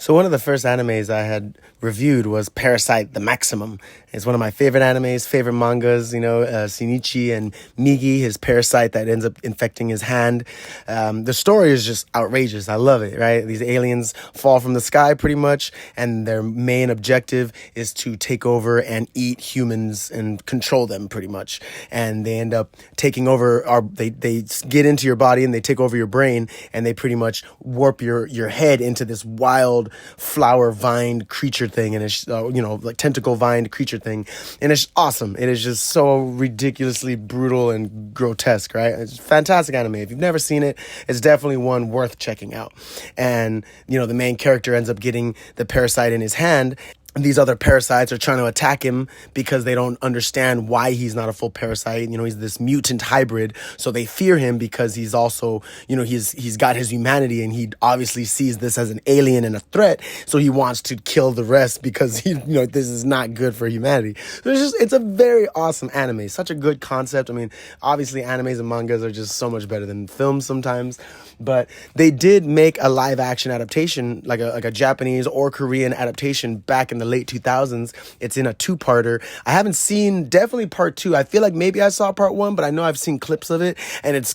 So one of the first animes I had reviewed was Parasyte the Maximum. It's one of my favorite animes, favorite mangas, Shinichi and Migi, his parasite that ends up infecting his hand. The story is just outrageous. I love it, right? These aliens fall from the sky pretty much, and their main objective is to take over and eat humans and control them pretty much. And they end up taking over they get into your body and they take over your brain, and they pretty much warp your head into this wild flower vined creature thing, and it's like tentacle vined creature thing, and it's awesome. It is just so ridiculously brutal and grotesque, right? It's a fantastic anime. If you've never seen it, it's definitely one worth checking out. And the main character ends up getting the parasite in his hand. These other parasites are trying to attack him because they don't understand why he's not a full parasite. He's this mutant hybrid. So they fear him because he's also, he's got his humanity, and he obviously sees this as an alien and a threat. So he wants to kill the rest because this is not good for humanity. So it's a very awesome anime. Such a good concept. I mean, obviously animes and mangas are just so much better than films sometimes, but they did make a live action adaptation, like a Japanese or Korean adaptation back in the late 2000s. It's in a two-parter. I haven't seen definitely part two. I feel like maybe I saw part one, but I know I've seen clips of it, and it's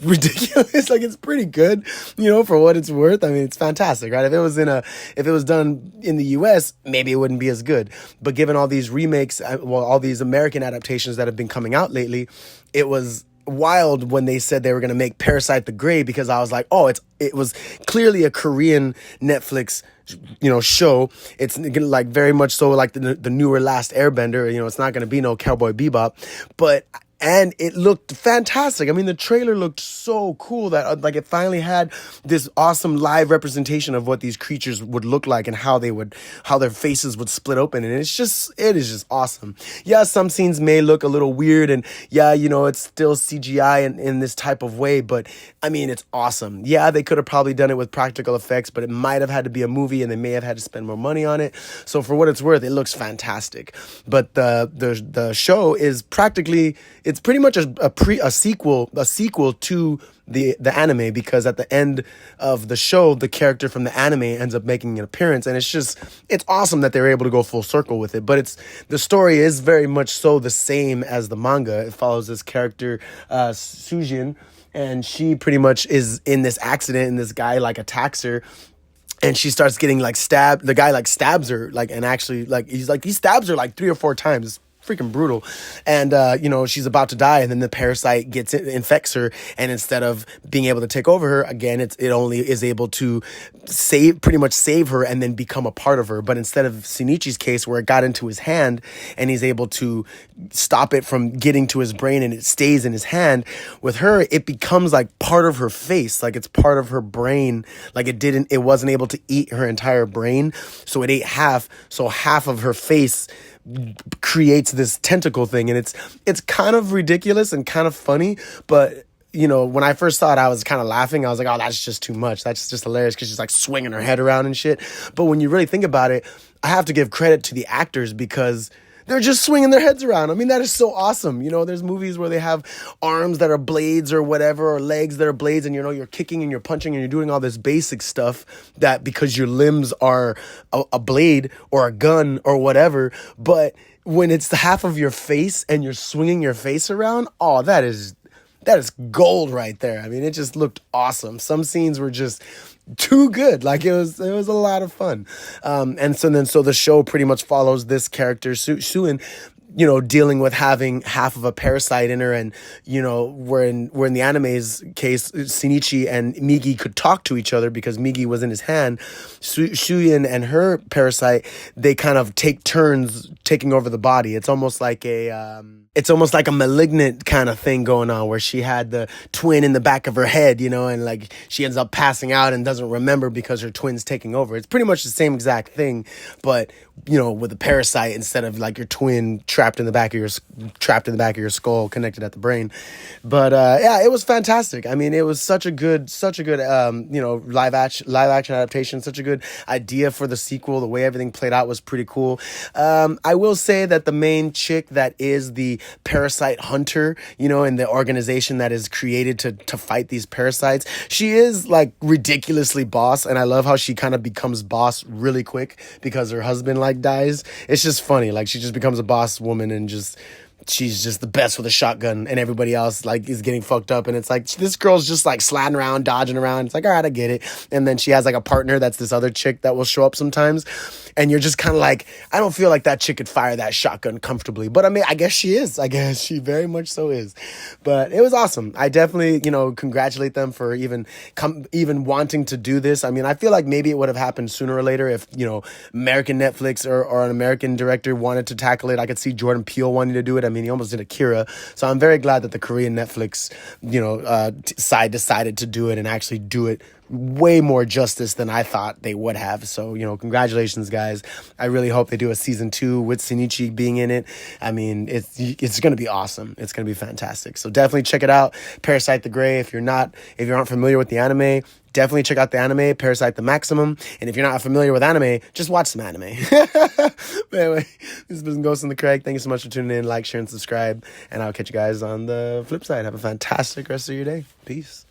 ridiculous. Like, it's pretty good, for what it's worth. I mean, it's fantastic, right? If it was done in the US, maybe it wouldn't be as good. But given all these remakes, all these American adaptations that have been coming out lately, it was wild when they said they were going to make Parasyte the Gray, because I was like, oh, it was clearly a Korean Netflix show. It's like very much so like the newer Last Airbender. It's not going to be no Cowboy Bebop, and it looked fantastic. I mean, the trailer looked so cool that it finally had this awesome live representation of what these creatures would look like and how their faces would split open. And it is just awesome. Yeah, some scenes may look a little weird, and yeah, it's still CGI in this type of way, but I mean, it's awesome. Yeah, they could have probably done it with practical effects, but it might have had to be a movie, and they may have had to spend more money on it. So for what it's worth, it looks fantastic. But the show is it's pretty much a sequel to the anime, because at the end of the show, the character from the anime ends up making an appearance, and it's awesome that they're able to go full circle with it. But the story is very much so the same as the manga. It follows this character, Sujin, and she pretty much is in this accident, and this guy attacks her. And she starts getting stabbed. The guy stabs her and actually he stabs her 3 or 4 times. Freaking brutal. And she's about to die, and then the parasite infects her, and instead of being able to take over her again, it only is able to pretty much save her and then become a part of her. But instead of Shinichi's case, where it got into his hand and he's able to stop it from getting to his brain and it stays in his hand, with her it becomes part of her face, it's part of her brain. It wasn't able to eat her entire brain, so it ate half. So half of her face creates this tentacle thing, and it's kind of ridiculous and kind of funny. But when I first saw it, I was kind of laughing. I was like, oh, that's just too much. That's just hilarious, because she's swinging her head around and shit. But when you really think about it, I have to give credit to the actors, because they're just swinging their heads around. I mean, that is so awesome. There's movies where they have arms that are blades or whatever, or legs that are blades, and you're kicking and you're punching and you're doing all this basic stuff that because your limbs are a blade or a gun or whatever. But when it's the half of your face and you're swinging your face around, oh, that is gold right there. I mean, it just looked awesome. Some scenes were just too good. It was a lot of fun. And so the show pretty much follows this character, Suin, dealing with having half of a parasite in her. And, where in the anime's case, Shinichi and Migi could talk to each other because Migi was in his hand. Shuyin and her parasite, they kind of take turns taking over the body. It's almost like a malignant kind of thing going on, where she had the twin in the back of her head, and she ends up passing out and doesn't remember because her twin's taking over. It's pretty much the same exact thing, but with a parasite instead of your twin trapped trapped in the back of your skull, connected at the brain. But yeah, it was fantastic. I mean, it was such a good live action adaptation. Such a good idea for the sequel. The way everything played out was pretty cool. I will say that the main chick that is the parasite hunter, in the organization that is created to fight these parasites, she is like ridiculously boss, and I love how she kind of becomes boss really quick because her husband like dies. It's just funny. Like, she just becomes a boss woman and she's just the best with a shotgun, and everybody else like is getting fucked up, and it's like this girl's just like sliding around, dodging around. It's like, all right, I get it. And then she has like a partner that's this other chick that will show up sometimes, and you're just kind of like, I don't feel like that chick could fire that shotgun comfortably, but I mean, I guess she is. I guess she very much so is. But it was awesome. I definitely congratulate them for even wanting to do this. I mean, I feel like maybe it would have happened sooner or later if American Netflix or an American director wanted to tackle it. I could see Jordan Peele wanting to do it. I mean, he almost did Akira. So I'm very glad that the Korean Netflix, side decided to do it and actually do it way more justice than I thought they would have. So, congratulations, guys. I really hope they do a season 2 with Shinichi being in it. I mean, it's going to be awesome. It's going to be fantastic. So definitely check it out. Parasyte the Grey. If you aren't familiar with the anime, definitely check out the anime, Parasyte the Maximum. And if you're not familiar with anime, just watch some anime. But anyway, this has been Ghost in the Craig. Thank you so much for tuning in. Like, share, and subscribe. And I'll catch you guys on the flip side. Have a fantastic rest of your day. Peace.